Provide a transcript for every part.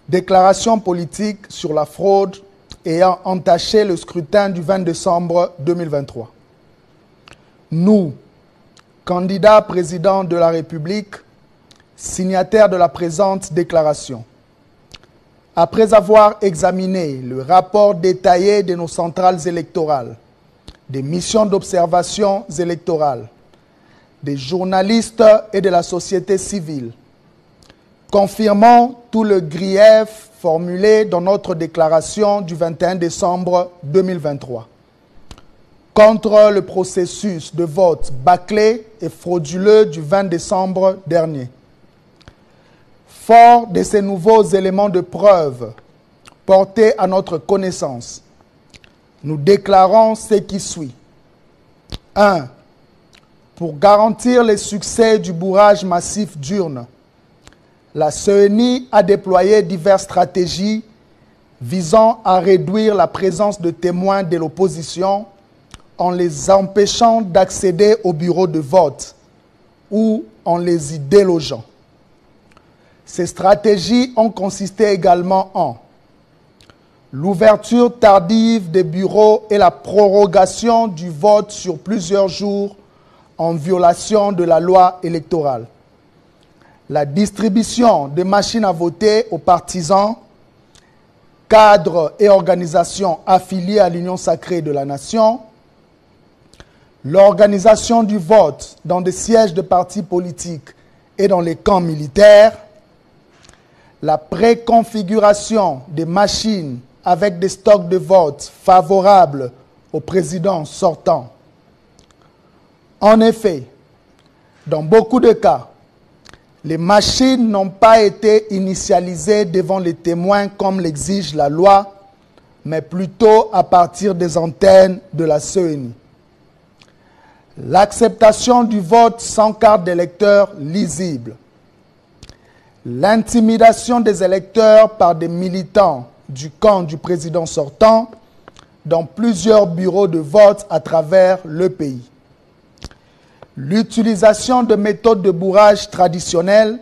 Déclaration politique sur la fraude ayant entaché le scrutin du 20 décembre 2023. Nous, candidats président de la République, signataires de la présente déclaration, après avoir examiné le rapport détaillé de nos centrales électorales, des missions d'observation électorales, des journalistes et de la société civile, confirmons tout le grief formulé dans notre déclaration du 21 décembre 2023 contre le processus de vote bâclé et frauduleux du 20 décembre dernier. Fort de ces nouveaux éléments de preuve portés à notre connaissance, nous déclarons ce qui suit. 1. Pour garantir le succès du bourrage massif d'urnes, la CENI a déployé diverses stratégies visant à réduire la présence de témoins de l'opposition en les empêchant d'accéder au bureau de vote ou en les y délogeant. Ces stratégies ont consisté également en l'ouverture tardive des bureaux et la prorogation du vote sur plusieurs jours en violation de la loi électorale, la distribution de machines à voter aux partisans, cadres et organisations affiliées à l'Union sacrée de la nation, l'organisation du vote dans des sièges de partis politiques et dans les camps militaires, la préconfiguration des machines avec des stocks de vote favorables au président sortant. En effet, dans beaucoup de cas, les machines n'ont pas été initialisées devant les témoins comme l'exige la loi, mais plutôt à partir des antennes de la CENI. L'acceptation du vote sans carte d'électeur lisible. L'intimidation des électeurs par des militants du camp du président sortant dans plusieurs bureaux de vote à travers le pays. L'utilisation de méthodes de bourrage traditionnelles,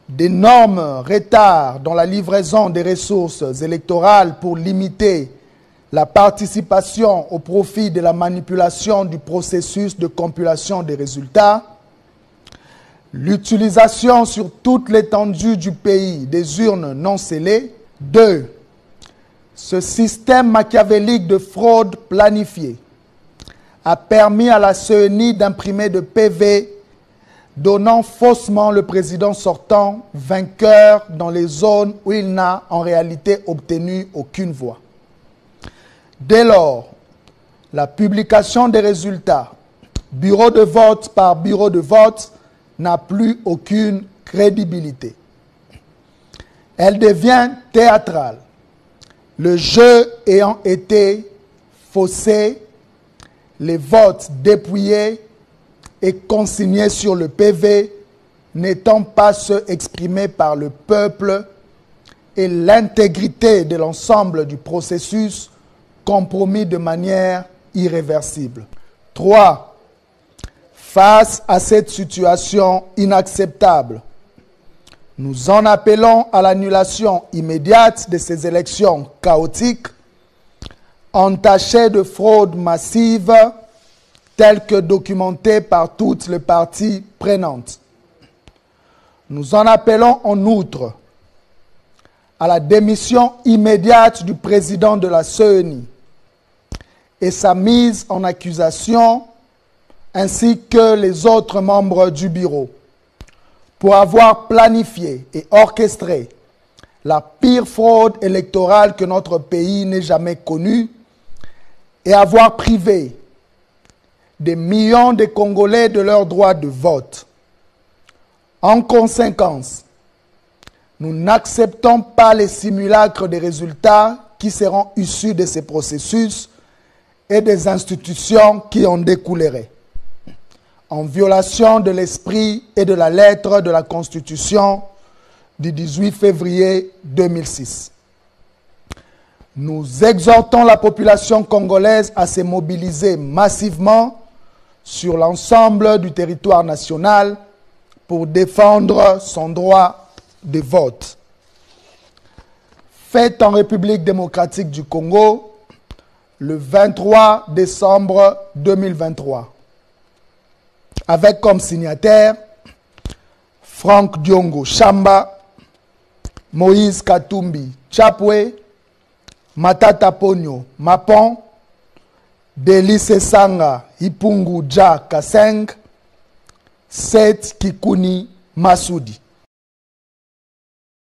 d'énormes retards dans la livraison des ressources électorales pour limiter la participation au profit de la manipulation du processus de compilation des résultats, l'utilisation sur toute l'étendue du pays des urnes non scellées. 2. Ce système machiavélique de fraude planifiée a permis à la CENI d'imprimer de PV donnant faussement le président sortant vainqueur dans les zones où il n'a en réalité obtenu aucune voix. Dès lors, la publication des résultats, bureau de vote par bureau de vote, n'a plus aucune crédibilité. Elle devient théâtrale, le jeu ayant été faussé, les votes dépouillés et consignés sur le PV n'étant pas ceux exprimés par le peuple et l'intégrité de l'ensemble du processus compromis de manière irréversible. 3. Face à cette situation inacceptable, nous en appelons à l'annulation immédiate de ces élections chaotiques, entachées de fraude massive, telles que documentées par toutes les parties prenantes. Nous en appelons en outre à la démission immédiate du président de la CENI et sa mise en accusation, ainsi que les autres membres du bureau, pour avoir planifié et orchestré la pire fraude électorale que notre pays n'ait jamais connue et avoir privé des millions de Congolais de leur droit de vote. En conséquence, nous n'acceptons pas les simulacres des résultats qui seront issus de ces processus et des institutions qui en découleraient, en violation de l'esprit et de la lettre de la Constitution du 18 février 2006. Nous exhortons la population congolaise à se mobiliser massivement sur l'ensemble du territoire national pour défendre son droit de vote. faite en République démocratique du Congo le 23 décembre 2023. Avec comme signataires Franck Diongo Chamba, Moïse Katumbi Chapwe, Matata Ponyo Mapon, Delice Sanga Ipungu Ja Kaseng, Seth Kikuni Masudi.